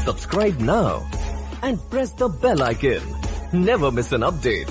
Subscribe now and press the bell icon. Never miss an update.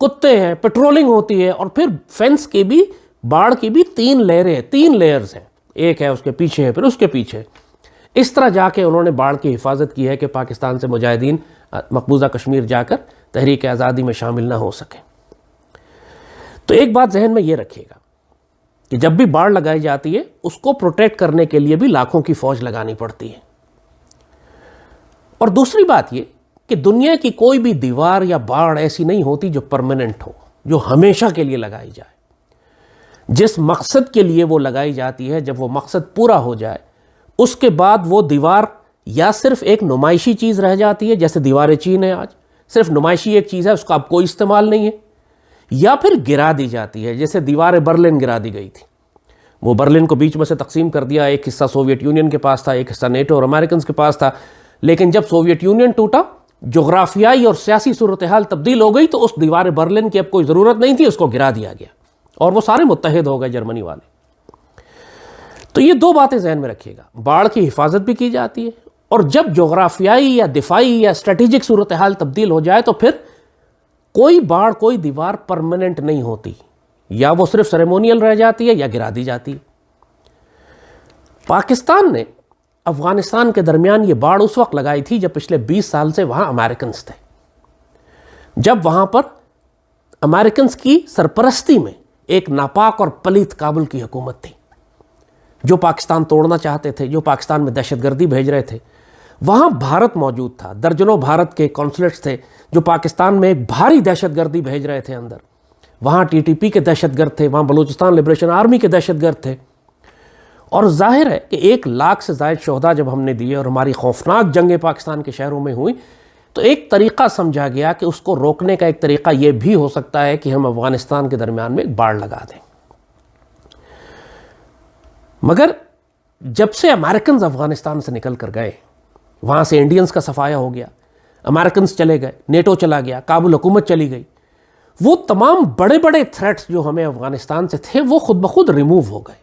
کتے ہیں, patrolling ہوتی ہے, اور پھر فینس کی بھی, باڑ کی بھی 3 لیئریں ہیں, 3 لیئرز ہیں, ایک ہے اس کے پیچھے ہے, پھر اس کے پیچھے. اس طرح جا کے انہوں نے باڑ کی حفاظت کی ہے کہ پاکستان سے مجاہدین مقبوضہ کشمیر جا کر تحریک آزادی میں شامل نہ ہو سکیں. تو ایک بات ذہن میں یہ رکھیے گا کہ جب بھی باڑ لگائی جاتی ہے اس کو پروٹیکٹ کرنے کے لیے بھی لاکھوں کی فوج لگانی پڑتی ہے. اور دوسری بات یہ کہ دنیا کی کوئی بھی دیوار یا باڑ ایسی نہیں ہوتی جو پرماننٹ ہو, جو ہمیشہ کے لیے لگائی جائے. جس مقصد کے لیے وہ لگائی جاتی ہے, جب وہ مقصد پورا ہو جائے اس کے بعد وہ دیوار یا صرف ایک نمائشی چیز رہ جاتی ہے, جیسے دیوار چین ہے آج, صرف نمائشی ایک چیز ہے, اس کا اب کوئی استعمال نہیں ہے, یا پھر گرا دی جاتی ہے, جیسے دیوار برلن گرا دی گئی تھی. وہ برلن کو بیچ میں سے تقسیم کر دیا, ایک حصہ سوویت یونین کے پاس تھا, ایک حصہ نیٹو اور امریکنز کے پاس تھا. لیکن جب سوویت یونین ٹوٹا, جغرافیائی اور سیاسی صورتحال تبدیل ہو گئی, تو اس دیوار برلن کی اب کوئی ضرورت نہیں تھی, اس کو گرا دیا گیا اور وہ سارے متحد ہو گئے جرمنی والے. تو یہ 2 باتیں ذہن میں رکھیے گا, باڑ کی حفاظت بھی کی جاتی ہے, اور جب جغرافیائی یا دفاعی یا اسٹریٹجک صورتحال تبدیل ہو جائے تو پھر کوئی باڑ, کوئی دیوار پرماننٹ نہیں ہوتی, یا وہ صرف سیریمونیل رہ جاتی ہے یا گرا دی جاتی ہے. پاکستان نے افغانستان کے درمیان یہ باڑ اس وقت لگائی تھی جب پچھلے 20 سال سے وہاں امریکنز تھے, جب وہاں پر امریکنز کی سرپرستی میں ایک ناپاک اور پلیت کابل کی حکومت تھی, جو پاکستان توڑنا چاہتے تھے, جو پاکستان میں دہشت گردی بھیج رہے تھے. وہاں بھارت موجود تھا, درجنوں بھارت کے کونسلیٹس تھے جو پاکستان میں ایک بھاری دہشت گردی بھیج رہے تھے اندر. وہاں ٹی ٹی پی کے دہشت گرد تھے, وہاں بلوچستان لبریشن آرمی کے دہشت گرد تھے. اور ظاہر ہے کہ 1 لاکھ سے زائد شہداء جب ہم نے دیے اور ہماری خوفناک جنگیں پاکستان کے شہروں میں ہوئی, تو ایک طریقہ سمجھا گیا کہ اس کو روکنے کا ایک طریقہ یہ بھی ہو سکتا ہے کہ ہم افغانستان کے درمیان میں ایک باڑ لگا دیں. مگر جب سے امریکنز افغانستان سے نکل کر گئے, وہاں سے انڈینز کا صفایا ہو گیا, امریکنز چلے گئے, نیٹو چلا گیا, کابل حکومت چلی گئی, وہ تمام بڑے بڑے تھریٹس جو ہمیں افغانستان سے تھے وہ خود بخود ریموو ہو گئے.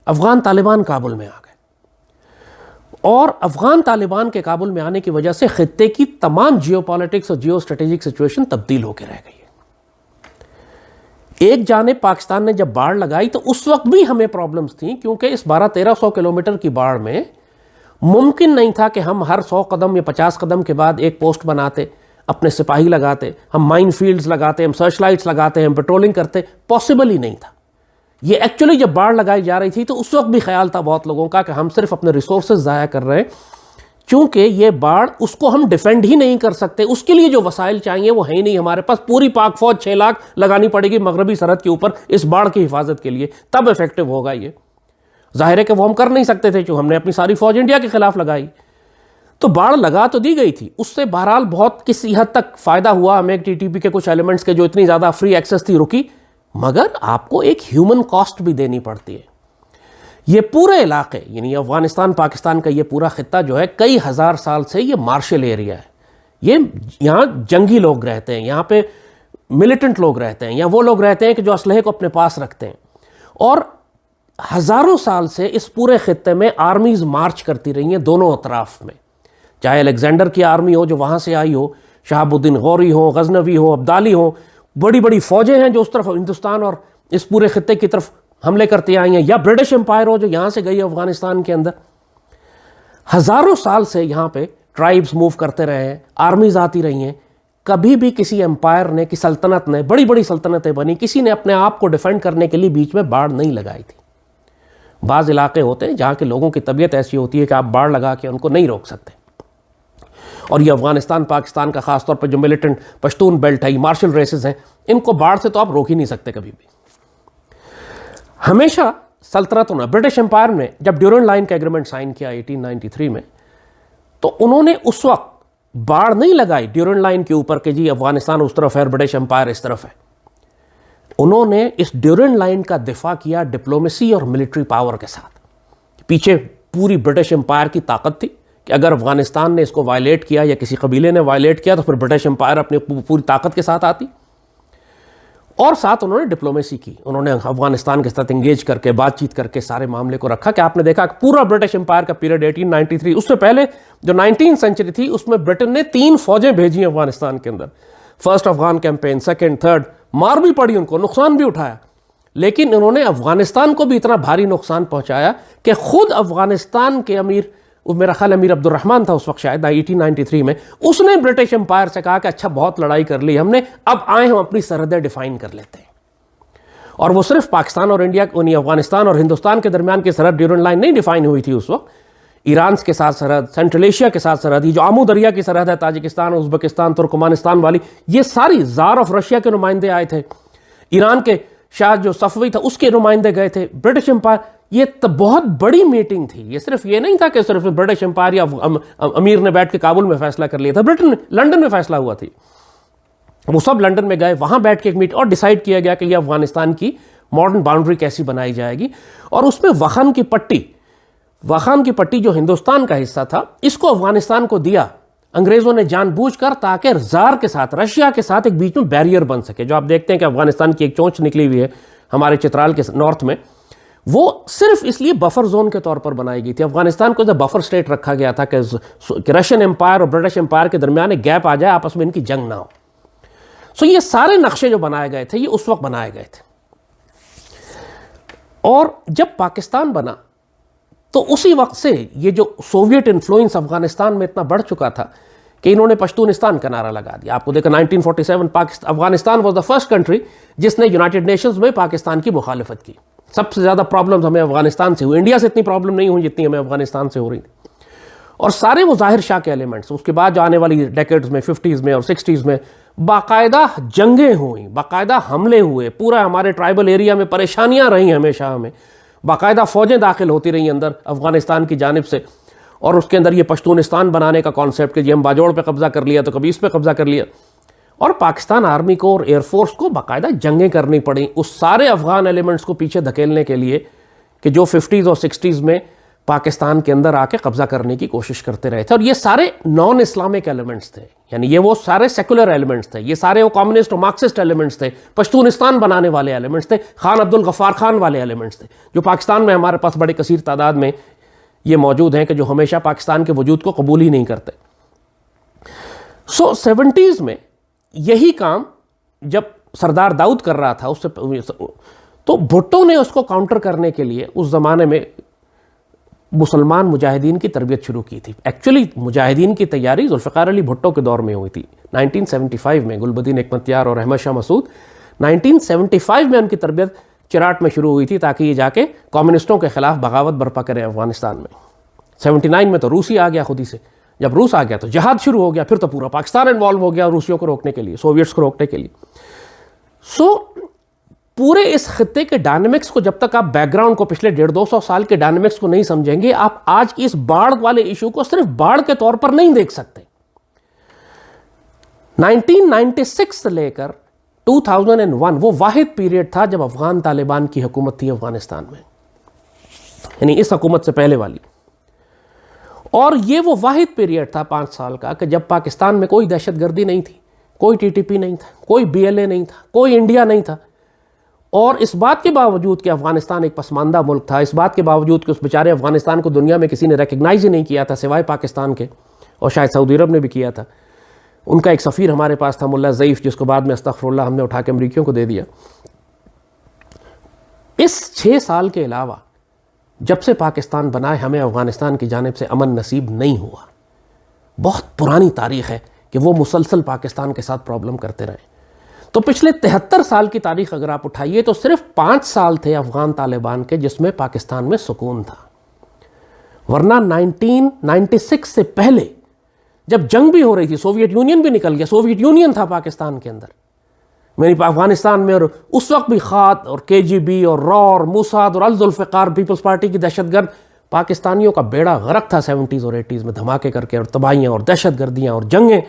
افغان طالبان کابل میں آ گئے, اور افغان طالبان کے کابل میں آنے کی وجہ سے خطے کی تمام جیو پالیٹکس اور جیو اسٹریٹجک سچویشن تبدیل ہو کے رہ گئی ہے. ایک جانب پاکستان نے جب باڑ لگائی تو اس وقت بھی ہمیں پرابلمز تھیں, کیونکہ اس 1200-1300 کلومیٹر کی باڑ میں ممکن نہیں تھا کہ ہم ہر 100 قدم یا 50 قدم کے بعد ایک پوسٹ بناتے, اپنے سپاہی لگاتے, ہم مائن فیلڈز لگاتے, ہم سرچ لائٹس لگاتے, ہم پیٹرولنگ کرتے. پاسبل ہی نہیں تھا. یہ ایکچولی جب باڑ لگائی جا رہی تھی تو اس وقت بھی خیال تھا بہت لوگوں کا کہ ہم صرف اپنے ریسورسز ضائع کر رہے ہیں, چونکہ یہ باڑ اس کو ہم ڈیفینڈ ہی نہیں کر سکتے, اس کے لیے جو وسائل چاہیے وہ ہے ہی نہیں ہمارے پاس. پوری پاک فوج 6 لاکھ لگانی پڑے گی مغربی سرحد کے اوپر اس باڑ کی حفاظت کے لیے, تب افیکٹو ہوگا. یہ ظاہر ہے کہ وہ ہم کر نہیں سکتے تھے, جو ہم نے اپنی ساری فوج انڈیا کے خلاف لگائی. تو باڑ لگا تو دی گئی تھی, اس سے بہرحال بہت کسی حد تک فائدہ ہوا ہمیں, ٹی ٹی پی کے کچھ ایلیمنٹس کے جو اتنی زیادہ فری ایکسس تھی رکی, مگر آپ کو ایک ہیومن کاسٹ بھی دینی پڑتی ہے. یہ پورے علاقے, یعنی افغانستان پاکستان کا یہ پورا خطہ جو ہے, کئی ہزار سال سے یہ مارشل ایریا ہے. یہ یہاں جنگی لوگ رہتے ہیں, یہاں پہ ملیٹنٹ لوگ رہتے ہیں, یا وہ لوگ رہتے ہیں کہ جو اسلحے کو اپنے پاس رکھتے ہیں. اور ہزاروں سال سے اس پورے خطے میں آرمیز مارچ کرتی رہی ہیں دونوں اطراف میں, چاہے الیگزینڈر کی آرمی ہو جو وہاں سے آئی ہو, شہاب الدین غوری ہو, غزنوی ہو, ابدالی ہو, بڑی بڑی فوجیں ہیں جو اس طرف ہندوستان اور اس پورے خطے کی طرف حملے کرتی آئی ہیں, یا برٹش امپائر ہو جو یہاں سے گئی ہے افغانستان کے اندر. ہزاروں سال سے یہاں پہ ٹرائبز موو کرتے رہے ہیں, آرمیز آتی رہی ہیں. کبھی بھی کسی امپائر نے, کی سلطنت نے, بڑی بڑی سلطنتیں بنی, کسی نے اپنے آپ کو ڈیفینڈ کرنے کے لیے بیچ میں باڑ نہیں لگائی تھی. بعض علاقے ہوتے ہیں جہاں کے لوگوں کی طبیعت ایسی ہوتی ہے کہ آپ باڑ لگا کے ان کو نہیں روک سکتے, اور یہ افغانستان پاکستان کا خاص طور پہ جو ملیٹنٹ پشتون بیلٹ ہے, مارشل ریسز ہیں, ان کو باڑ سے تو آپ روک ہی نہیں سکتے کبھی بھی. ہمیشہ سلطنتوں نے, برٹش امپائر نے جب ڈیورنڈ لائن کا ایگریمنٹ سائن کیا 1893 میں, تو انہوں نے اس وقت باڑ نہیں لگائی ڈیورنڈ لائن کے اوپر کہ جی افغانستان اس طرف ہے, برٹش امپائر اس طرف ہے. انہوں نے اس ڈیورنڈ لائن کا دفاع کیا ڈپلومیسی اور ملٹری پاور کے ساتھ. پیچھے پوری برٹش امپائر کی طاقت تھی کہ اگر افغانستان نے اس کو وائلیٹ کیا یا کسی قبیلے نے وائلیٹ کیا تو پھر برٹش امپائر اپنی پوری طاقت کے ساتھ آتی. اور ساتھ انہوں نے ڈپلومیسی کی, انہوں نے افغانستان کے ساتھ انگیج کر کے, بات چیت کر کے سارے معاملے کو رکھا. کہ آپ نے دیکھا کہ پورا برٹش امپائر کا پیریڈ 1893, اس سے پہلے جو 19th سینچری تھی اس میں برٹن نے 3 فوجیں بھیجی افغانستان کے اندر. First Afghan campaign, second, third, مار بھی پڑی ان کو، نقصان بھی اٹھایا، لیکن انہوں نے افغانستان کو بھی اتنا بھاری نقصان پہنچایا کہ خود افغانستان کے امیر، میرا خیال امیر عبد الرحمن تھا اس وقت شاید 1893 میں، اس نے برٹش امپائر سے کہا کہ اچھا بہت لڑائی کر لی ہم نے، اب آئے ہم اپنی سرحدیں ڈیفائن کر لیتے ہیں. اور وہ صرف پاکستان اور انڈیا، افغانستان اور ہندوستان کے درمیان کی سرحد ڈیورنڈ لائن نہیں ڈیفائن ہوئی تھی اس وقت، ایران کے ساتھ سرحد، سینٹرل ایشیا کے ساتھ سرحد، یہ جو آمو دریا کی سرحد ہے تاجکستان، ازبکستان، ترکمانستان والی، یہ ساری زار آف رشیا کے نمائندے آئے تھے، ایران کے شاہ جو صفوی تھا اس کے نمائندے گئے تھے، برٹش امپائر. یہ بہت بڑی میٹنگ تھی. یہ صرف یہ نہیں تھا کہ صرف برٹش امپائر یا امیر نے بیٹھ کے کابل میں فیصلہ کر لیا تھا، لنڈن میں فیصلہ ہوا تھی. وہ سب لنڈن میں گئے، وہاں بیٹھ کے ایک میٹ اور ڈیسائیڈ کیا گیا کہ یہ افغانستان کی ماڈرن باؤنڈری کیسی بنائی جائے گی. اور اس میں وخان کی پٹی جو ہندوستان کا حصہ تھا، اس کو افغانستان کو دیا انگریزوں نے جان بوجھ کر، تاکہ زار کے ساتھ، رشیا کے ساتھ ایک بیچ میں بیریئر بن سکے. جو آپ دیکھتے ہیں کہ افغانستان کی ایک چونچ نکلی ہوئی ہے ہمارے چترال کے نارتھ میں، وہ صرف اس لیے بفر زون کے طور پر بنائی گئی تھی. افغانستان کو بفر سٹیٹ رکھا گیا تھا کہ رشین امپائر اور برٹش امپائر کے درمیان ایک گیپ آ جائے، آپس میں ان کی جنگ نہ ہو. یہ سارے نقشے جو بنائے گئے تھے یہ اس وقت بنائے گئے تھے. اور جب پاکستان بنا تو اسی وقت سے یہ جو سوویٹ انفلوئنس افغانستان میں اتنا بڑھ چکا تھا کہ انہوں نے پشتونستان کا نعرہ لگا دیا. آپ کو دیکھا 1947 Afghanistan was the first country جس نے یونائٹڈ نیشنز میں پاکستان کی مخالفت کی. سب سے زیادہ پرابلمز ہمیں افغانستان سے ہوئی، انڈیا سے اتنی پرابلم نہیں ہوئی جتنی ہمیں افغانستان سے ہو رہی تھی. اور سارے وہ ظاہر شاہ کے ایلیمنٹس، اس کے بعد جو آنے والی ڈیکیڈز میں 50s میں اور 60s میں باقاعدہ جنگیں ہوئیں، باقاعدہ حملے ہوئے، پورا ہمارے ٹرائبل ایریا میں پریشانیاں رہیں ہمیشہ، ہمیں باقاعدہ فوجیں داخل ہوتی رہیں اندر افغانستان کی جانب سے. اور اس کے اندر یہ پشتونستان بنانے کا کانسیپٹ کہ یہ ہم باجوڑ پہ قبضہ کر لیا تو کبھی اس پہ قبضہ کر لیا. اور پاکستان آرمی کو اور ایئر فورس کو باقاعدہ جنگیں کرنی پڑیں اس سارے افغان ایلیمنٹس کو پیچھے دھکیلنے کے لیے کہ جو 50s اور 60s میں پاکستان کے اندر آ کے قبضہ کرنے کی کوشش کرتے رہے تھے. اور یہ سارے نان اسلامک ایلیمنٹس تھے، یعنی یہ وہ سارے سیکولر ایلیمنٹس تھے، یہ سارے وہ کمیونسٹ اور مارکسسٹ ایلیمنٹس تھے، پشتونستان بنانے والے ایلیمنٹس تھے، خان عبد الغفار خان والے ایلیمنٹس تھے، جو پاکستان میں ہمارے پاس بڑے کثیر تعداد میں یہ موجود ہیں کہ جو ہمیشہ پاکستان کے وجود کو قبول ہی نہیں کرتے. 70s میں یہی کام جب سردار داؤد کر رہا تھا اس سے، تو بھٹو نے اس کو کاؤنٹر کرنے کے لیے اس زمانے میں مسلمان مجاہدین کی تربیت شروع کی تھی. ایکچولی مجاہدین کی تیاری ذوالفقار علی بھٹو کے دور میں ہوئی تھی 1975 میں. گلبدین حکمتیار اور احمد شاہ مسعود 1975 میں ان کی تربیت چراٹ میں شروع ہوئی تھی تاکہ یہ جا کے کمیونسٹوں کے خلاف بغاوت برپا کریں افغانستان میں. 79 میں تو روس ہی آ گیا خود ہی سے. جب روس آ گیا تو جہاد شروع ہو گیا، پھر تو پورا پاکستان انوالو ہو گیا روسیوں کو روکنے کے لیے، سوویٹس کو روکنے کے لیے. پورے اس خطے کے ڈائنامکس کو جب تک آپ بیک گراؤنڈ کو پچھلے 150-200 سال کے ڈائنامکس کو نہیں سمجھیں گے، آپ آج کی اس باڑ والے ایشو کو صرف باڑ کے طور پر نہیں دیکھ سکتے. 1996 سے لے کر 2001 وہ واحد پیریڈ تھا جب افغان طالبان کی حکومت تھی افغانستان میں، یعنی اس حکومت سے پہلے والی. اور یہ وہ واحد پیریڈ تھا 5 سال کا کہ جب پاکستان میں کوئی دہشت گردی نہیں تھی، کوئی ٹی ٹی پی نہیں تھا، کوئی بی ایل اے نہیں تھا، کوئی انڈیا نہیں تھا. اور اس بات کے باوجود کہ افغانستان ایک پسماندہ ملک تھا، اس بات کے باوجود کہ اس بیچارے افغانستان کو دنیا میں کسی نے ریکگنائز ہی نہیں کیا تھا سوائے پاکستان کے، اور شاید سعودی عرب نے بھی کیا تھا. ان کا ایک سفیر ہمارے پاس تھا ملا ضعیف، جس کو بعد میں استغفر اللہ ہم نے اٹھا کے امریکیوں کو دے دیا. اس 6 سال کے علاوہ جب سے پاکستان بنا ہے ہمیں افغانستان کی جانب سے امن نصیب نہیں ہوا. بہت پرانی تاریخ ہے کہ وہ مسلسل پاکستان کے ساتھ پرابلم کرتے رہے. تو پچھلے 73 سال کی تاریخ اگر آپ اٹھائیے تو صرف 5 سال تھے افغان طالبان کے جس میں پاکستان میں سکون تھا. ورنہ 1996 سے پہلے جب جنگ بھی ہو رہی تھی، سوویت یونین بھی نکل گیا، سوویت یونین تھا پاکستان کے اندر، میری افغانستان میں، اور اس وقت بھی خات اور کے جی بی اور را اور موساد اور الذوالفقار پیپلز پارٹی کی دہشت گرد پاکستانیوں کا بیڑا غرق تھا 70s اور 80s میں، دھماکے کر کے اور تباہیاں اور دہشت گردیاں اور جنگیں،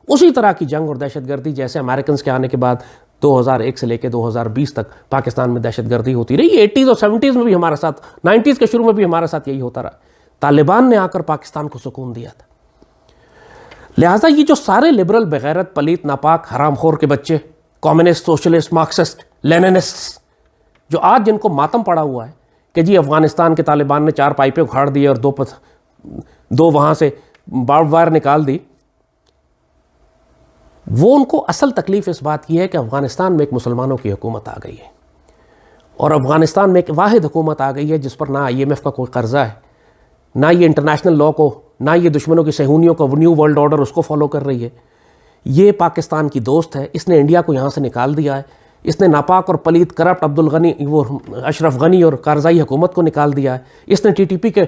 اسی طرح کی جنگ اور دہشت گردی جیسے امریکنز کے آنے کے بعد 2001 سے لے کے 2020 تک پاکستان میں دہشت گردی ہوتی رہی. 80s اور 70s میں بھی ہمارے ساتھ، 90s کے شروع میں بھی ہمارے ساتھ یہی ہوتا رہا. طالبان نے آ کر پاکستان کو سکون دیا تھا. لہٰذا یہ جو سارے لبرل، بغیرت، پلیت، ناپاک، حرام خور کے بچے، کمیونسٹ، سوشلسٹ، مارکسسٹ، لیننسٹ، جو آج جن کو ماتم پڑا ہوا ہے کہ جی افغانستان کے طالبان نے 4 پائپیں اکھاڑ دی اور 2 وہاں سے بارب وائر نکال دی، وہ ان کو اصل تکلیف اس بات کی ہے کہ افغانستان میں ایک مسلمانوں کی حکومت آ گئی ہے، اور افغانستان میں ایک واحد حکومت آ گئی ہے جس پر نہ IMF کا کوئی قرضہ ہے، نہ یہ انٹرنیشنل لاء کو، نہ یہ دشمنوں کی صہیونیوں کو، نیو ورلڈ آرڈر اس کو فالو کر رہی ہے۔ یہ پاکستان کی دوست ہے، اس نے انڈیا کو یہاں سے نکال دیا ہے، اس نے ناپاک اور پلید کرپٹ عبدالغنی وہ اشرف غنی اور کارزائی حکومت کو نکال دیا ہے، اس نے TTP کے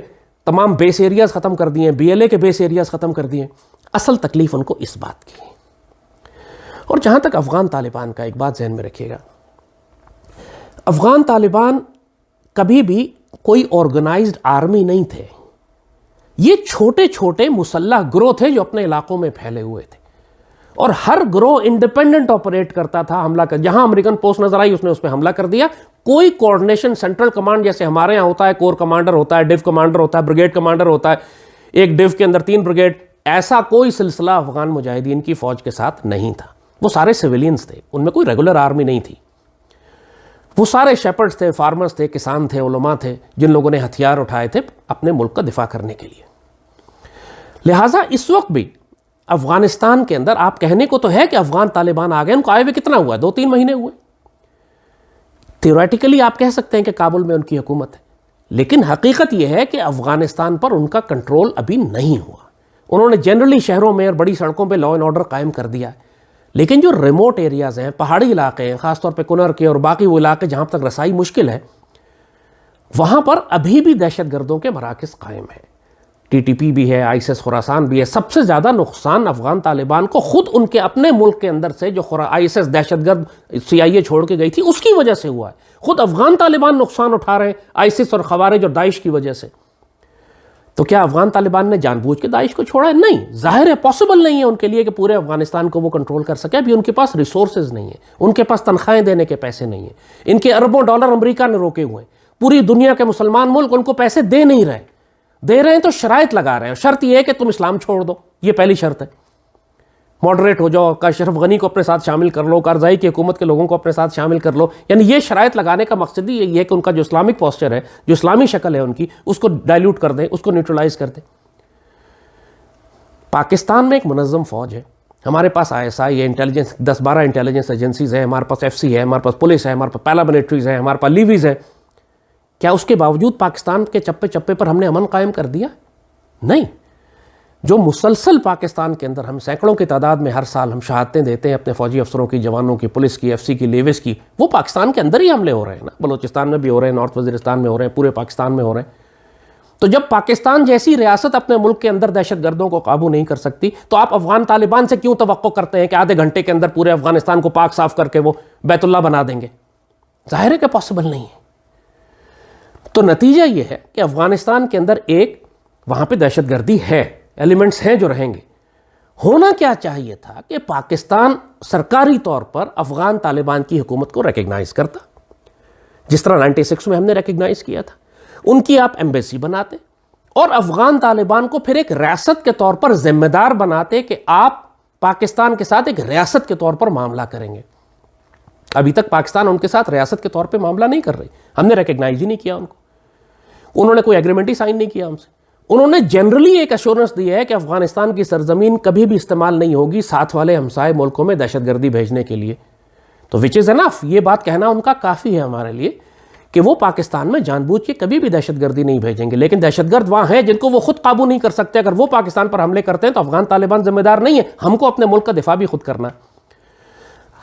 تمام بیس ایریاز ختم کر دیے ہیں، BLA کے بیس ایریاز ختم کر دیے ہیں۔ اصل تکلیف ان کو اس بات کی ہے۔ اور جہاں تک افغان طالبان کا، ایک بات ذہن میں رکھیے گا، افغان طالبان کبھی بھی کوئی آرگنائزڈ آرمی نہیں تھے، یہ چھوٹے چھوٹے مسلح گروہ تھے جو اپنے علاقوں میں پھیلے ہوئے تھے، اور ہر گروہ انڈیپینڈنٹ آپریٹ کرتا تھا، حملہ کر، جہاں امریکن پوسٹ نظر آئی اس نے اس پہ حملہ کر دیا۔ کوئی کوارڈینیشن سینٹرل کمانڈ جیسے ہمارے ہاں ہوتا ہے، کور کمانڈر ہوتا ہے، ڈیو کمانڈر ہوتا ہے، بریگیڈ کمانڈر ہوتا ہے، ایک ڈیو کے اندر 3 بریگیڈ، ایسا کوئی سلسلہ افغان مجاہدین کی فوج کے ساتھ نہیں تھا۔ وہ سارے سویلینز تھے، ان میں کوئی ریگولر آرمی نہیں تھی، وہ سارے شیپرڈز تھے، فارمرز تھے، کسان تھے، علماء تھے، جن لوگوں نے ہتھیار اٹھائے تھے اپنے ملک کا دفاع کرنے کے لیے۔ لہٰذا اس وقت بھی افغانستان کے اندر آپ کہنے کو تو ہے کہ افغان طالبان آ گئے، ان کو آئے ہوئے کتنا ہوا ہے؟ 2-3 مہینے ہوئے۔ تھیوریٹیکلی آپ کہہ سکتے ہیں کہ کابل میں ان کی حکومت ہے، لیکن حقیقت یہ ہے کہ افغانستان پر ان کا کنٹرول ابھی نہیں ہوا۔ انہوں نے جنرلی شہروں میں اور بڑی سڑکوں پہ لا اینڈ آرڈر قائم کر دیا ہے، لیکن جو ریموٹ ایریاز ہیں، پہاڑی علاقے ہیں، خاص طور پہ کنر کے اور باقی وہ علاقے جہاں تک رسائی مشکل ہے، وہاں پر ابھی بھی دہشت گردوں کے مراکز قائم ہیں۔ TTP بھی ہے، ISIS خراسان بھی ہے۔ سب سے زیادہ نقصان افغان طالبان کو خود ان کے اپنے ملک کے اندر سے جو ISIS دہشت گرد CIA چھوڑ کے گئی تھی اس کی وجہ سے ہوا ہے۔ خود افغان طالبان نقصان اٹھا رہے ہیں ISIS اور خوارج اور داعش کی وجہ سے۔ تو کیا افغان طالبان نے جان بوجھ کے داعش کو چھوڑا ہے؟ نہیں، ظاہر ہے پاسبل نہیں ہے ان کے لیے کہ پورے افغانستان کو وہ کنٹرول کر سکے۔ ابھی ان کے پاس ریسورسز نہیں ہیں، ان کے پاس تنخواہیں دینے کے پیسے نہیں ہیں، ان کے اربوں ڈالر امریکہ نے روکے ہوئے ہیں، پوری دنیا کے مسلمان ملک ان کو پیسے دے نہیں رہے، دے رہے ہیں تو شرائط لگا رہے ہیں۔ شرط یہ ہے کہ تم اسلام چھوڑ دو، یہ پہلی شرط ہے، ماڈریٹ ہو جاؤ، اشرف غنی کو اپنے ساتھ شامل کر لو، کارزائی کی حکومت کے لوگوں کو اپنے ساتھ شامل کر لو۔ یعنی یہ شرائط لگانے کا مقصد ہی یہی ہے کہ ان کا جو اسلامک پوسچر ہے، جو اسلامی شکل ہے ان کی، اس کو ڈائلیوٹ کر دیں، اس کو نیوٹرلائز کر دیں۔ پاکستان میں ایک منظم فوج ہے، ہمارے پاس ISI ہے، انٹیلیجنس 10-12 انٹیلیجنس ایجنسیز ہیں، ہمارے پاس FC ہے، ہمارے پاس پولیس ہے، ہمارے پاس پیراملٹریز ہیں، ہمارے پاس لیویز ہے۔ کیا اس کے باوجود پاکستان کے چپے چپے پر ہم نے امن قائم کر دیا؟ نہیں۔ جو مسلسل پاکستان کے اندر ہم سینکڑوں کی تعداد میں ہر سال ہم شہادتیں دیتے ہیں اپنے فوجی افسروں کی، جوانوں کی، پولیس کی، FC کی، لیویز کی، وہ پاکستان کے اندر ہی حملے ہو رہے ہیں نا، بلوچستان میں بھی ہو رہے ہیں، نارتھ وزیرستان میں ہو رہے ہیں، پورے پاکستان میں ہو رہے ہیں۔ تو جب پاکستان جیسی ریاست اپنے ملک کے اندر دہشت گردوں کو قابو نہیں کر سکتی، تو آپ افغان طالبان سے کیوں توقع کرتے ہیں کہ آدھے گھنٹے کے اندر پورے افغانستان کو پاک صاف کر کے وہ بیت اللہ بنا دیں گے؟ ظاہر ہے کہ پاسبل نہیں ہے۔ تو نتیجہ یہ ہے کہ افغانستان کے اندر ایک وہاں پہ دہشت گردی ہے، ایلیمنٹس ہیں جو رہیں گے۔ ہونا کیا چاہیے تھا کہ پاکستان سرکاری طور پر افغان طالبان کی حکومت کو ریکگنائز کرتا، جس طرح 96 میں ہم نے ریکگنائز کیا تھا، ان کی آپ ایمبیسی بناتے اور افغان طالبان کو پھر ایک ریاست کے طور پر ذمہ دار بناتے کہ آپ پاکستان کے ساتھ ایک ریاست کے طور پر معاملہ کریں گے۔ ابھی تک پاکستان ان کے ساتھ ریاست کے طور پہ معاملہ نہیں کر رہی، ہم نے ریکگنائز ہی نہیں کیا ان کو، انہوں نے کوئی ایگریمنٹ ہی سائن نہیں کیا ہم سے۔ انہوں نے جنرلی ایک ایشورنس دی ہے کہ افغانستان کی سرزمین کبھی بھی استعمال نہیں ہوگی ساتھ والے ہمسائے ملکوں میں دہشت گردی بھیجنے کے لیے، تو وچ از انف، یہ بات کہنا ان کا کافی ہے ہمارے لیے کہ وہ پاکستان میں جان بوجھ کے کبھی بھی دہشت گردی نہیں بھیجیں گے۔ لیکن دہشت گرد وہاں ہیں جن کو وہ خود قابو نہیں کر سکتے، اگر وہ پاکستان پر حملے کرتے ہیں تو افغان طالبان ذمہ دار نہیں ہے، ہم کو اپنے ملک کا دفاع بھی خود کرنا ہے۔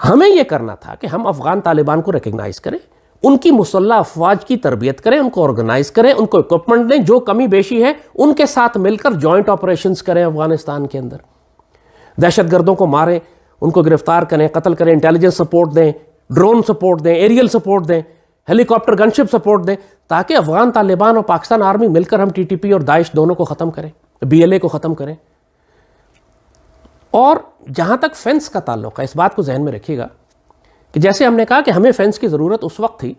ہمیں یہ کرنا تھا کہ ہم افغان طالبان کو ریکگنائز کریں، ان کی مسلح افواج کی تربیت کریں، ان کو آرگنائز کریں، ان کو اکوپمنٹ دیں، جو کمی بیشی ہے ان کے ساتھ مل کر جوائنٹ آپریشنز کریں افغانستان کے اندر، دہشت گردوں کو ماریں، ان کو گرفتار کریں، قتل کریں، انٹیلیجنس سپورٹ دیں، ڈرون سپورٹ دیں، ایریل سپورٹ دیں، ہیلی کاپٹر گن شپ سپورٹ دیں، تاکہ افغان طالبان اور پاکستان آرمی مل کر ہم TTP اور داعش دونوں کو ختم کریں، BLA کو ختم کریں۔ اور جہاں تک فینس کا تعلق ہے، اس بات کو ذہن میں رکھیے گا کہ جیسے ہم نے کہا کہ ہمیں فینس کی ضرورت اس وقت تھی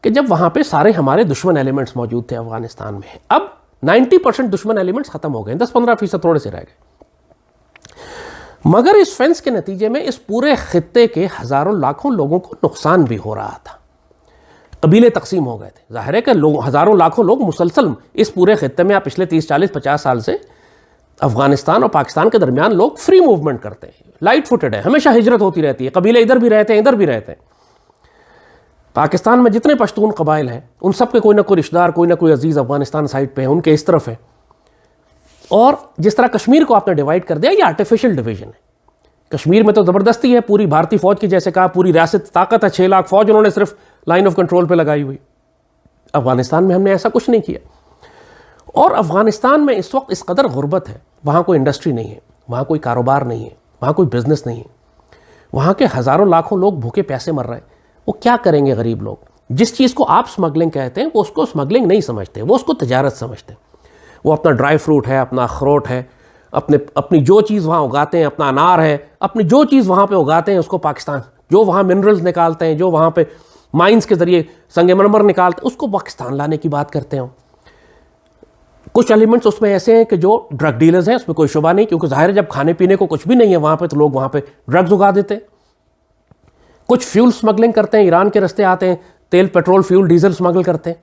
کہ جب وہاں پہ سارے ہمارے دشمن ایلیمنٹس موجود تھے افغانستان میں، اب 90% دشمن ایلیمنٹس ختم ہو گئے، 10-15% تھوڑے سے رہ گئے، مگر اس فینس کے نتیجے میں اس پورے خطے کے ہزاروں لاکھوں لوگوں کو نقصان بھی ہو رہا تھا، قبیلے تقسیم ہو گئے تھے۔ ظاہر ہے کہ ہزاروں لاکھوں لوگ مسلسل اس پورے خطے میں آپ پچھلے 30-40-50 سال سے افغانستان اور پاکستان کے درمیان لوگ فری موومنٹ کرتے ہیں, لائٹ فوٹڈ ہے, ہمیشہ ہجرت ہوتی رہتی ہے, قبیلے ادھر بھی رہتے ہیں ادھر بھی رہتے ہیں. پاکستان میں جتنے پشتون قبائل ہیں ان سب کے کوئی نہ کوئی رشتہ دار, کوئی نہ کوئی عزیز افغانستان سائٹ پہ ہیں, ان کے اس طرف ہیں. اور جس طرح کشمیر کو آپ نے ڈیوائڈ کر دیا, یہ آرٹیفیشل ڈویژن ہے. کشمیر میں تو زبردستی ہے, پوری بھارتی فوج کی جیسے کہا پوری ریاست طاقت ہے, 6 لاکھ فوج انہوں نے صرف لائن آف کنٹرول پہ لگائی ہوئی. افغانستان میں ہم نے ایسا کچھ نہیں کیا. اور افغانستان میں اس وقت اس قدر غربت ہے, وہاں کوئی انڈسٹری نہیں ہے, وہاں کوئی کاروبار نہیں ہے, وہاں کوئی بزنس نہیں ہے, وہاں کے ہزاروں لاکھوں لوگ بھوکے پیسے مر رہے ہیں. وہ کیا کریں گے غریب لوگ؟ جس چیز کو آپ سمگلنگ کہتے ہیں وہ اس کو سمگلنگ نہیں سمجھتے, وہ اس کو تجارت سمجھتے ہیں. وہ اپنا ڈرائی فروٹ ہے, اپنا اخروٹ ہے, اپنی جو چیز وہاں اگاتے ہیں, اپنا انار ہے, اپنی جو چیز وہاں پہ اگاتے ہیں اس کو پاکستان, جو وہاں منرلز نکالتے ہیں, جو وہاں پہ مائنز کے ذریعے سنگ مرمر نکالتے ہیں, اس کو پاکستان لانے کی بات کرتے ہیں. کچھ ایلیمنٹس اس میں ایسے ہیں کہ جو ڈرگ ڈیلرز ہیں, اس میں کوئی شبہ نہیں, کیونکہ ظاہر ہے جب کھانے پینے کو کچھ بھی نہیں ہے وہاں پہ تو لوگ وہاں پہ ڈرگز اگا دیتے ہیں. کچھ فیول سمگلنگ کرتے ہیں, ایران کے رستے آتے ہیں, تیل, پیٹرول, فیول, ڈیزل سمگل کرتے ہیں,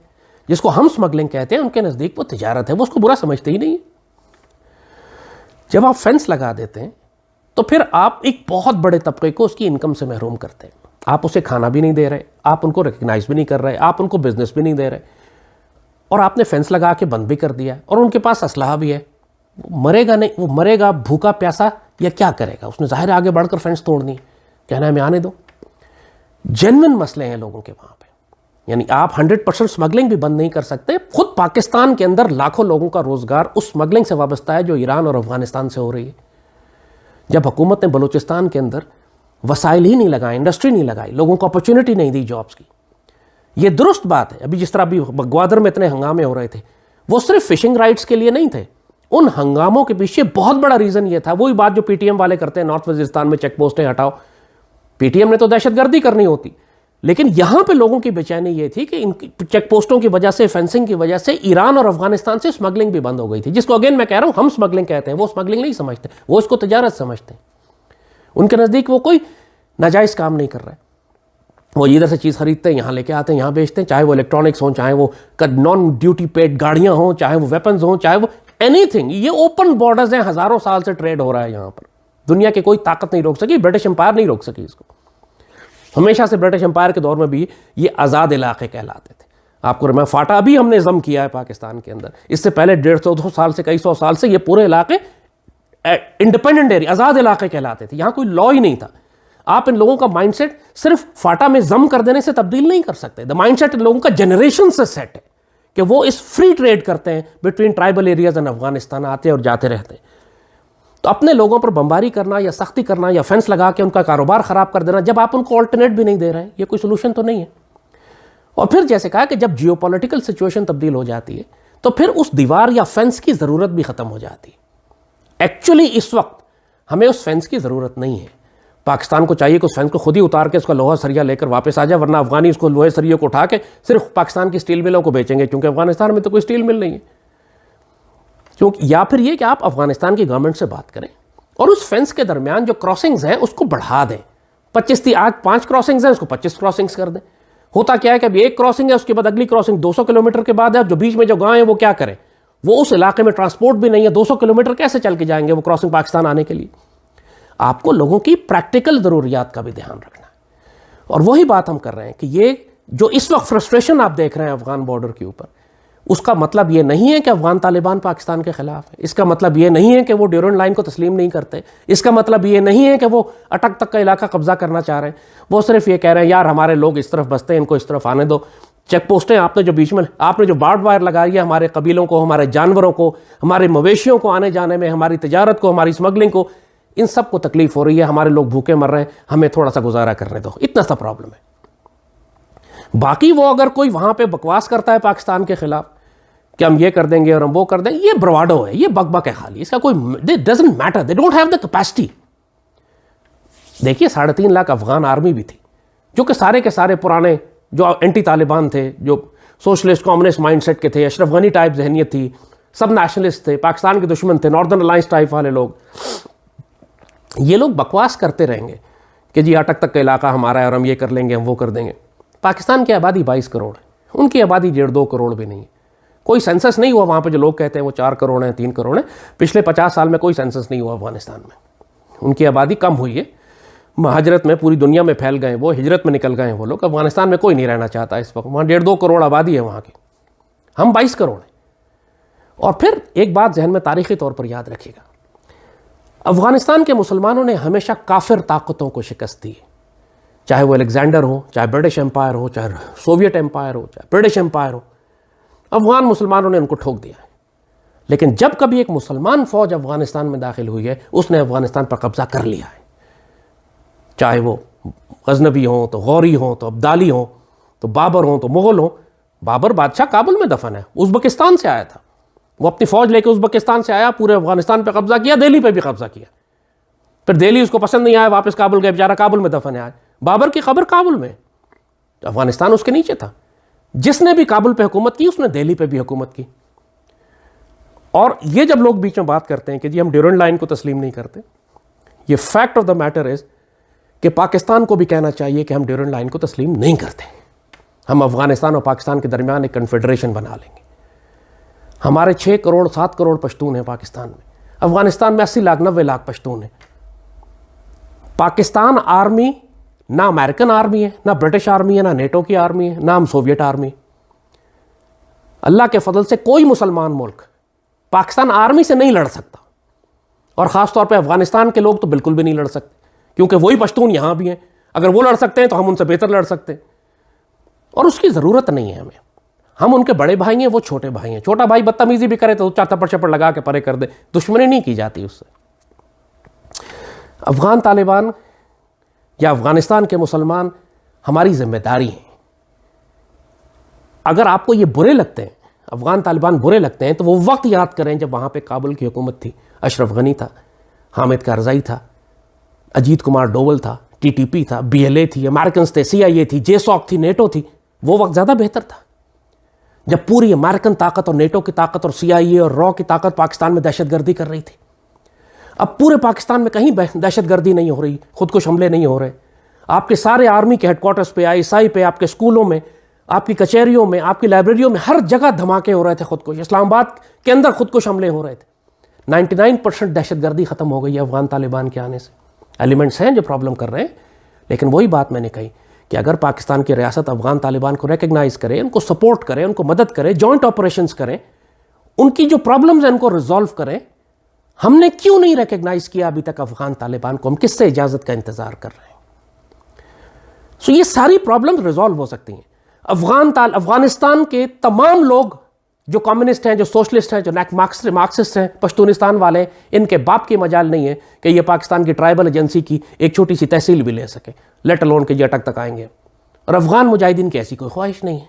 جس کو ہم سمگلنگ کہتے ہیں. ان کے نزدیک وہ تجارت ہے, وہ اس کو برا سمجھتے ہی نہیں. جب آپ فینس لگا دیتے ہیں تو پھر آپ ایک بہت بڑے طبقے کو اس کی انکم سے محروم کرتے ہیں. آپ اسے کھانا بھی نہیں دے رہے, آپ ان کو ریکگنائز بھی نہیں کر رہے, آپ ان کو بزنس بھی نہیں دے رہے, اور آپ نے فینس لگا کے بند بھی کر دیا, اور ان کے پاس اسلحہ بھی ہے. وہ مرے گا نہیں, وہ مرے گا بھوکا پیاسا یا کیا کرے گا؟ اس نے ظاہر آگے بڑھ کر فینس توڑنی ہے, کہنا ہے ہمیں آنے دو. جینوئن مسئلے ہیں لوگوں کے وہاں پہ. یعنی آپ 100% سمگلنگ بھی بند نہیں کر سکتے. خود پاکستان کے اندر لاکھوں لوگوں کا روزگار اس سمگلنگ سے وابستہ ہے جو ایران اور افغانستان سے ہو رہی ہے. جب حکومت نے بلوچستان کے اندر وسائل ہی نہیں لگائے, انڈسٹری نہیں لگائی, لوگوں کو اپرچونٹی نہیں دی جابس کی. یہ درست بات ہے. ابھی جس طرح ابھی گوادر میں اتنے ہنگامے ہو رہے تھے, وہ صرف فشنگ رائٹس کے لیے نہیں تھے. ان ہنگاموں کے پیچھے بہت بڑا ریزن یہ تھا, وہی بات جو پی ٹی ایم والے کرتے ہیں, نارتھ وزیرستان میں چیک پوسٹیں ہٹاؤ. پی ٹی ایم نے تو دہشت گردی کرنی ہوتی, لیکن یہاں پہ لوگوں کی بے چینی یہ تھی کہ ان چیک پوسٹوں کی وجہ سے, فینسنگ کی وجہ سے ایران اور افغانستان سے سمگلنگ بھی بند ہو گئی تھی, جس کو اگین میں کہہ رہا ہوں ہم سمگلنگ کہتے ہیں. وہ سمگلنگ نہیں سمجھتے, وہ اس کو تجارت سمجھتے ہیں. ان کے نزدیک وہ کوئی ناجائز کام نہیں کر رہا ہے. وہ ادھر سے چیز خریدتے ہیں, یہاں لے کے آتے ہیں, یہاں بیچتے ہیں, چاہے وہ الیکٹرانکس ہوں, چاہے وہ نان ڈیوٹی پیڈ گاڑیاں ہوں, چاہے وہ ویپنز ہوں, چاہے وہ اینی تھنگ. یہ اوپن بارڈرز ہیں, ہزاروں سال سے ٹریڈ ہو رہا ہے یہاں پر. دنیا کی کوئی طاقت نہیں روک سکی, برٹش امپائر نہیں روک سکی اس کو. ہمیشہ سے برٹش امپائر کے دور میں بھی یہ آزاد علاقے کہلاتے تھے. آپ کو میں فاٹا ابھی ہم نے ضم کیا ہے پاکستان کے اندر, اس سے پہلے 150-200 سال سے, کئی سو سال سے یہ پورے علاقے انڈیپینڈنٹ ایریا, آزاد علاقے کہلاتے تھے. یہاں کوئی لا ہی نہیں تھا. آپ ان لوگوں کا مائنڈ سیٹ صرف فاٹا میں ضم کر دینے سے تبدیل نہیں کر سکتے. دا مائنڈ سیٹ ان لوگوں کا جنریشن سے سیٹ ہے کہ وہ اس فری ٹریڈ کرتے ہیں between tribal areas and Afghanistan, آتے اور جاتے رہتے ہیں. تو اپنے لوگوں پر بمباری کرنا یا سختی کرنا یا فینس لگا کے ان کا کاروبار خراب کر دینا, جب آپ ان کو آلٹرنیٹ بھی نہیں دے رہے ہیں, یہ کوئی سولوشن تو نہیں ہے. اور پھر جیسے کہا کہ جب جیو پولیٹیکل سچویشن تبدیل ہو جاتی ہے تو پھر اس دیوار یا فینس کی ضرورت بھی ختم ہو جاتی ہے. ایکچولی اس وقت ہمیں اس فینس کی ضرورت نہیں ہے. پاکستان کو چاہیے کہ اس فینس کو خود ہی اتار کے اس کا لوہا سریا لے کر واپس آ جائے, ورنہ افغانی اس کو لوہے سریے کو اٹھا کے صرف پاکستان کی اسٹیل ملوں کو بیچیں گے, کیونکہ افغانستان میں تو کوئی اسٹیل مل نہیں ہے. کیونکہ یا پھر یہ کہ آپ افغانستان کی گورنمنٹ سے بات کریں اور اس فینس کے درمیان جو کراسنگز ہیں اس کو بڑھا دیں. 25 تھی, آج 5 کراسنگز ہیں, اس کو 25 کراسنگز کر دیں. ہوتا کیا ہے کہ ابھی ایک کراسنگ ہے, اس کے بعد اگلی کراسنگ 200 کلومیٹر کے بعد ہے, جو بیچ میں جو گاؤں ہیں وہ کیا کریں؟ وہ اس علاقے میں ٹرانسپورٹ بھی نہیں ہے, 200 کلومیٹر کیسے چل کے جائیں گے وہ کراسنگ پاکستان آنے کے لیے؟ آپ کو لوگوں کی پریکٹیکل ضروریات کا بھی دھیان رکھنا ہے. اور وہی بات ہم کر رہے ہیں کہ یہ جو اس وقت فرسٹریشن آپ دیکھ رہے ہیں افغان بارڈر کے اوپر, اس کا مطلب یہ نہیں ہے کہ افغان طالبان پاکستان کے خلاف ہے. اس کا مطلب یہ نہیں ہے کہ وہ ڈیورنڈ لائن کو تسلیم نہیں کرتے. اس کا مطلب یہ نہیں ہے کہ وہ اٹک تک کا علاقہ قبضہ کرنا چاہ رہے ہیں. وہ صرف یہ کہہ رہے ہیں یار ہمارے لوگ اس طرف بستے ہیں, ان کو اس طرف آنے دو. چیک پوسٹیں آپ نے جو بیچ میں, آپ نے جو بارڈ وائر لگائی ہے ہمارے قبیلوں کو, ہمارے جانوروں کو, ہمارے مویشیوں کو آنے جانے میں, ہماری تجارت کو, ہماری اسمگلنگ کو, ان سب کو تکلیف ہو رہی ہے. ہمارے لوگ بھوکے مر رہے ہیں, ہمیں تھوڑا سا گزارا کرنے دو. اتنا سا پرابلم ہے. باقی وہ اگر کوئی وہاں پہ بکواس کرتا ہے پاکستان کے خلاف کہ ہم یہ کر دیں گے اور ہم وہ کر دیں گے, یہ برواڈو ہے, یہ بک بک ہے خالی. اس کا کوئی doesn't matter, they don't have the capacity. دیکھیے 3.5 لاکھ افغان آرمی بھی تھی, جو کہ سارے کے سارے پرانے جو اینٹی طالبان تھے, جو سوشلسٹ کمیونسٹ مائنڈ سیٹ کے تھے, اشرف غنی ٹائپ ذہنیت تھی, سب نیشنلسٹ تھے, پاکستان کے دشمن تھے, ناردرن الائنس ٹائپ والے لوگ. یہ لوگ بکواس کرتے رہیں گے کہ جی اٹک تک کا علاقہ ہمارا ہے اور ہم یہ کر لیں گے, ہم وہ کر دیں گے. پاکستان کی آبادی 22 کروڑ ہے, ان کی آبادی 1.5-2 کروڑ بھی نہیں ہے. کوئی سینسس نہیں ہوا وہاں پہ جو لوگ کہتے ہیں وہ 4 کروڑ ہیں 3 کروڑ ہیں. پچھلے 50 سال میں کوئی سینسس نہیں ہوا افغانستان میں. ان کی آبادی کم ہوئی ہے, مہاجرت میں پوری دنیا میں پھیل گئے, وہ ہجرت میں نکل گئے ہیں وہ لوگ. افغانستان میں کوئی نہیں رہنا چاہتا اس وقت. وہاں 1.5-2 کروڑ آبادی ہے وہاں کی, ہم 22 کروڑ ہیں. اور پھر ایک بات ذہن میں تاریخی طور پر یاد رکھیے گا, افغانستان کے مسلمانوں نے ہمیشہ کافر طاقتوں کو شکست دی, چاہے وہ الیگزینڈر ہو, چاہے برٹش امپائر ہو, چاہے سوویت امپائر ہو, چاہے برٹش امپائر ہو, افغان مسلمانوں نے ان کو ٹھوک دیا ہے. لیکن جب کبھی ایک مسلمان فوج افغانستان میں داخل ہوئی ہے, اس نے افغانستان پر قبضہ کر لیا ہے. چاہے وہ غزنوی ہوں, تو غوری ہوں, تو عبدالی ہوں, تو بابر ہوں, تو مغل ہوں. بابر بادشاہ کابل میں دفن ہے, ازبکستان سے آیا تھا. وہ اپنی فوج لے کے ازبکستان سے آیا, پورے افغانستان پہ قبضہ کیا, دہلی پہ بھی قبضہ کیا. پھر دہلی اس کو پسند نہیں آیا, واپس کابل گئے, بیچارہ کابل میں دفن ہے آج. بابر کی قبر کابل میں, افغانستان اس کے نیچے تھا. جس نے بھی کابل پہ حکومت کی اس نے دہلی پہ بھی حکومت کی. اور یہ جب لوگ بیچ میں بات کرتے ہیں کہ جی ہم ڈیورنڈ لائن کو تسلیم نہیں کرتے, یہ fact of the matter is کہ پاکستان کو بھی کہنا چاہیے کہ ہم ڈیورنڈ لائن کو تسلیم نہیں کرتے. ہم افغانستان اور پاکستان کے درمیان ایک کنفیڈریشن بنا لیں گے. ہمارے 6 کروڑ 7 کروڑ پشتون ہیں پاکستان میں, افغانستان میں 80 لاکھ 90 لاکھ پشتون ہیں. پاکستان آرمی نہ امریکن آرمی ہے, نہ برٹش آرمی ہے, نہ نیٹو کی آرمی ہے, نہ ہم سوویٹ آرمی. اللہ کے فضل سے کوئی مسلمان ملک پاکستان آرمی سے نہیں لڑ سکتا, اور خاص طور پہ افغانستان کے لوگ تو بالکل بھی نہیں لڑ سکتے, کیونکہ وہی پشتون یہاں بھی ہیں. اگر وہ لڑ سکتے ہیں تو ہم ان سے بہتر لڑ سکتے ہیں, اور اس کی ضرورت نہیں ہے ہمیں. ہم ان کے بڑے بھائی ہیں, وہ چھوٹے بھائی ہیں. چھوٹا بھائی بدتمیزی بھی کرے تو چپڑ چپڑ لگا کے پرے کر دے, دشمنی نہیں کی جاتی اس سے. افغان طالبان یا افغانستان کے مسلمان ہماری ذمہ داری ہیں. اگر آپ کو یہ برے لگتے ہیں, افغان طالبان برے لگتے ہیں, تو وہ وقت یاد کریں جب وہاں پہ کابل کی حکومت تھی. اشرف غنی تھا, حامد کارزائی تھا, اجیت کمار ڈوول تھا, ٹی ٹی پی تھا, بی ایل اے تھی, امریکنز تھے, سی آئی اے تھی, جے ساک تھی, نیٹو تھی. وہ وقت زیادہ بہتر تھا جب پوری امریکن طاقت اور نیٹو کی طاقت اور سی آئی اے اور را کی طاقت پاکستان میں دہشت گردی کر رہی تھی. اب پورے پاکستان میں کہیں دہشت گردی نہیں ہو رہی, خودکش حملے نہیں ہو رہے. آپ کے سارے آرمی کے ہیڈ کوارٹرز پہ, آئی ایس آئی پہ, آپ کے اسکولوں میں, آپ کی کچہریوں میں, آپ کی لائبریریوں میں, ہر جگہ دھماکے ہو رہے تھے خودکش. اسلام آباد کے اندر خودکش حملے ہو رہے تھے. 99% دہشت گردی ختم ہو گئی ہے افغان طالبان کے آنے سے. ایلیمنٹس ہیں جو پرابلم کر رہے ہیں, لیکن وہی بات میں نے کہی کہ اگر پاکستان کی ریاست افغان طالبان کو ریکگنائز کرے, ان کو سپورٹ کرے, ان کو مدد کرے, جوائنٹ آپریشنز کریں, ان کی جو پرابلمز ہیں ان کو ریزالو کریں. ہم نے کیوں نہیں ریکگنائز کیا ابھی تک افغان طالبان کو؟ ہم کس سے اجازت کا انتظار کر رہے ہیں؟ سو یہ ساری پرابلمز ریزالو ہو سکتی ہیں. افغانستان کے تمام لوگ جو کمیونسٹ ہیں, جو سوشلسٹ ہیں, جو مارکسسٹ ہیں, پشتونستان والے ہیں, ان کے باپ کی مجال نہیں ہے کہ یہ پاکستان کی ٹرائبل ایجنسی کی ایک چھوٹی سی تحصیل بھی لے سکے, لیٹ الون کہ یہ اٹک تک آئیں گے. اور افغان مجاہدین کی ایسی کوئی خواہش نہیں ہے.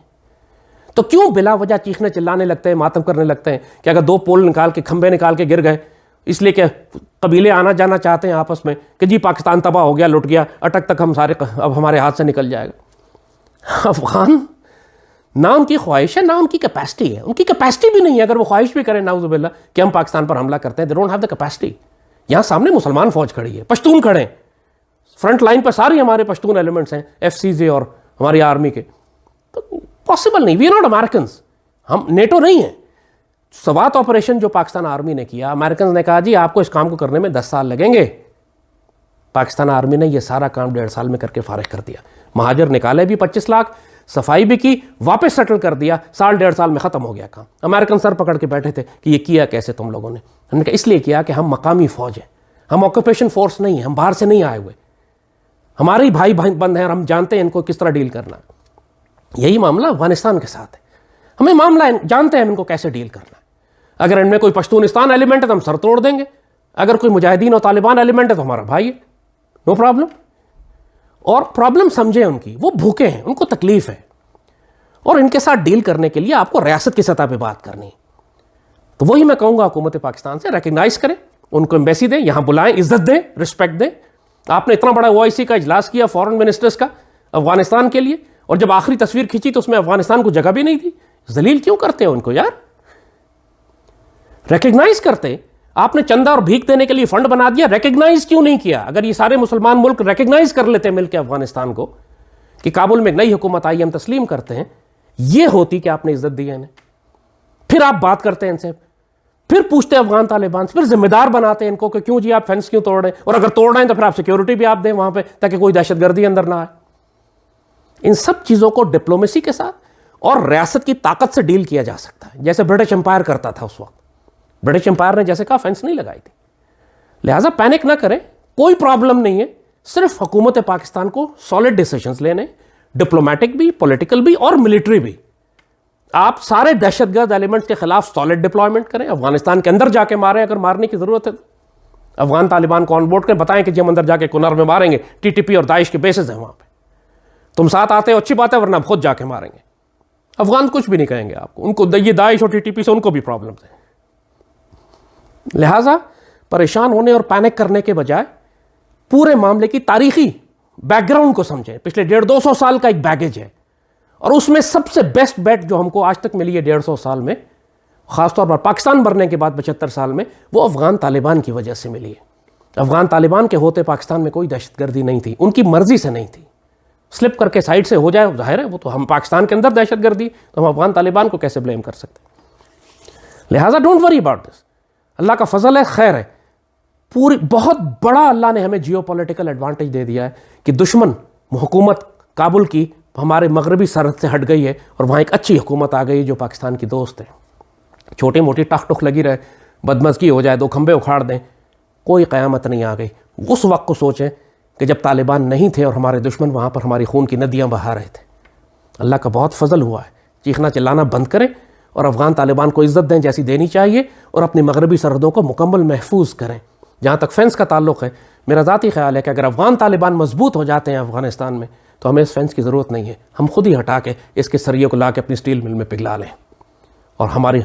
تو کیوں بلا وجہ چیخنے چلانے لگتے ہیں, ماتم کرنے لگتے ہیں کہ اگر 2 پول نکال کے, کھمبے نکال کے گر گئے, اس لیے کہ قبیلے آنا جانا چاہتے ہیں آپس میں کہ جی پاکستان تباہ ہو گیا, لٹ گیا, اٹک تک ہم سارے اب ہمارے ہاتھ سے نکل جائے گا. افغان نہ ان کی خواہش ہے, نہ ان کی کیپیسٹی ہے. ان کی کیپیسٹی بھی نہیں ہے. اگر وہ خواہش بھی کریں نعوذ باللہ کہ ہم پاکستان پر حملہ کرتے ہیں, they don't have the capacity. یہاں سامنے مسلمان فوج کھڑی ہے, پشتون کھڑے ہیں فرنٹ لائن پر, سارے ہمارے پشتون ایلیمنٹس ہیں, ایف سی زے اور ہماری آرمی کے. تو پاسبل نہیں. وی آر ناٹ امریکنز, ہم نیٹو نہیں ہیں. سوات آپریشن جو پاکستان آرمی نے کیا, امریکنز نے کہا جی آپ کو اس کام کو کرنے میں 10 سال لگیں گے. پاکستان آرمی نے یہ سارا کام 1.5 سال میں کر کے فارغ کر دیا. مہاجر نکالے بھی 25 لاکھ, صفائی بھی کی, واپس سیٹل کر دیا. 1.5 سال میں ختم ہو گیا کام. امریکن سر پکڑ کے بیٹھے تھے کہ یہ کیا کیسے تم لوگوں نے. ہم نے کہا اس لیے کیا کہ ہم مقامی فوج ہیں, ہم آکوپیشن فورس نہیں ہیں, ہم باہر سے نہیں آئے ہوئے, ہمارے ہی بھائی بند ہیں اور ہم جانتے ہیں ان کو کس طرح ڈیل کرنا. یہی معاملہ افغانستان کے ساتھ ہے. ہمیں معاملہ جانتے ہیں ہم ان کو کیسے ڈیل کرنا ہے. اگر ان میں کوئی پشتونستان ایلیمنٹ ہے تو ہم سر توڑ دیں گے, اگر کوئی مجاہدین اور طالبان ایلیمنٹ ہے تو ہمارا بھائی ہے, نو پرابلم. اور پرابلم سمجھیں ان کی, وہ بھوکے ہیں, ان کو تکلیف ہے, اور ان کے ساتھ ڈیل کرنے کے لیے آپ کو ریاست کی سطح پہ بات کرنی ہے. تو وہی میں کہوں گا حکومت پاکستان سے, ریکگنائز کریں, ان کو ایمبیسی دیں, یہاں بلائیں, عزت دیں, رسپیکٹ دیں. آپ نے اتنا بڑا OIC کا اجلاس کیا فورن منسٹرز کا افغانستان کے لیے, اور جب آخری تصویر کھینچی تو اس میں افغانستان کو جگہ بھی نہیں تھی. ذلیل کیوں کرتے ہیں ان کو یار؟ ریکگنائز کرتے. آپ نے چندہ اور بھیک دینے کے لیے فنڈ بنا دیا, ریکگنائز کیوں نہیں کیا؟ اگر یہ سارے مسلمان ملک ریکگنائز کر لیتے مل کے افغانستان کو کہ کابل میں ایک نئی حکومت آئی, ہم تسلیم کرتے ہیں, یہ ہوتی کہ آپ نے عزت دی ہے انہیں. پھر آپ بات کرتے ہیں ان سے، پھر پوچھتے ہیں افغان طالبان سے، پھر ذمہ دار بناتے ہیں ان کو کہ کیوں جی آپ فینس کیوں توڑ رہے ہیں، اور اگر توڑ رہے ہیں تو پھر آپ سیکیورٹی بھی آپ دیں وہاں پہ تاکہ کوئی دہشت گردی اندر نہ آئے۔ ان سب چیزوں کو ڈپلومیسی کے ساتھ اور ریاست کی طاقت سے ڈیل کیا جا سکتا ہے، جیسے برٹش امپائر کرتا تھا اس وقت۔ برٹش امپائر نے جیسے کہا فینس نہیں لگائی تھی، لہٰذا پینک نہ کریں، کوئی پرابلم نہیں ہے، صرف حکومت پاکستان کو سالڈ ڈیسیشنز لینے، ڈپلومیٹک بھی، پولیٹیکل بھی اور ملٹری بھی۔ آپ سارے دہشت گرد ایلیمنٹس کے خلاف سالڈ ڈپلائمنٹ کریں، افغانستان کے اندر جا کے ماریں اگر مارنے کی ضرورت ہے، افغان طالبان کو آن بورڈ کریں، بتائیں کہ جی ہم اندر جا کے کنر میں ماریں گے، ٹی ٹی پی اور داعش کے بیسز ہیں وہاں پہ، تم ساتھ آتے ہو اچھی بات ہے ورنہ خود جا کے ماریں گے۔ افغان کچھ بھی نہیں کہیں گے آپ کو، ان کو یہ داعش اور ٹی ٹی پی سے ان کو بھی پرابلمز ہیں۔ لہٰذا پریشان ہونے اور پینک کرنے کے بجائے پورے معاملے کی تاریخی بیک گراؤنڈ کو سمجھیں۔ پچھلے 150-200 سال کا ایک بیگیج ہے، اور اس میں سب سے بیسٹ بیٹ جو ہم کو آج تک ملی ہے 150 سال میں، خاص طور پر پاکستان بننے کے بعد 75 سال میں، وہ افغان طالبان کی وجہ سے ملی ہے۔ افغان طالبان کے ہوتے پاکستان میں کوئی دہشت گردی نہیں تھی، ان کی مرضی سے نہیں تھی، سلپ کر کے سائڈ سے ہو جائے ظاہر ہے وہ تو، ہم پاکستان کے اندر دہشت گردی تو ہم افغان طالبان کو کیسے بلیم کر سکتے؟ لہٰذا ڈونٹ وری اباؤٹ دس، اللہ کا فضل ہے، خیر ہے، پوری بہت بڑا اللہ نے ہمیں جیو پولیٹیکل ایڈوانٹیج دے دیا ہے کہ دشمن حکومت کابل کی ہمارے مغربی سرحد سے ہٹ گئی ہے اور وہاں ایک اچھی حکومت آ گئی ہے جو پاکستان کی دوست ہے۔ چھوٹی موٹی ٹک ٹک لگی رہے، بدمزگی ہو جائے، 2 کھمبے اکھاڑ دیں، کوئی قیامت نہیں آ گئی۔ اس وقت کو سوچیں کہ جب طالبان نہیں تھے اور ہمارے دشمن وہاں پر ہماری خون کی ندیاں بہا رہے تھے۔ اللہ کا بہت فضل ہوا ہے، چیخنا چلانا بند کریں اور افغان طالبان کو عزت دیں جیسی دینی چاہیے، اور اپنی مغربی سرحدوں کو مکمل محفوظ کریں۔ جہاں تک فینس کا تعلق ہے، میرا ذاتی خیال ہے کہ اگر افغان طالبان مضبوط ہو جاتے ہیں افغانستان میں تو ہمیں اس فینس کی ضرورت نہیں ہے، ہم خود ہی ہٹا کے اس کے سریے کو لا کے اپنی سٹیل مل میں پگھلا لیں، اور ہماری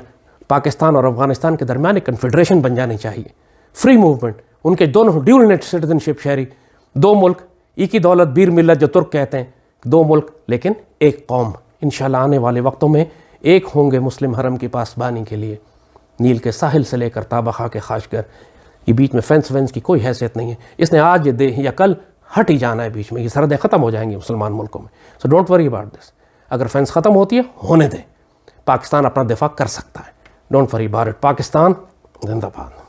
پاکستان اور افغانستان کے درمیان ایک کنفیڈریشن بن جانی چاہیے، فری موومنٹ، ان کے دونوں ڈیول نیٹ سٹیزن شپ شہری، 2 ملک ایک ہی دولت بیر ملت جو ترک کہتے ہیں، 2 ملک لیکن ایک قوم۔ انشاءاللہ آنے والے وقتوں میں ایک ہوں گے مسلم حرم کی پاسبانی کے لیے، نیل کے ساحل سے لے کر تابخا کے خاشگر، یہ بیچ میں فینس وینس کی کوئی حیثیت نہیں ہے، اس نے آج یا کل ہٹ ہی جانا ہے، بیچ میں یہ سرحدیں ختم ہو جائیں گی مسلمان ملکوں میں۔ So don't worry about this, اگر فینس ختم ہوتی ہے ہونے دیں، پاکستان اپنا دفاع کر سکتا ہے، don't worry about it. Pakistan زندہ باد۔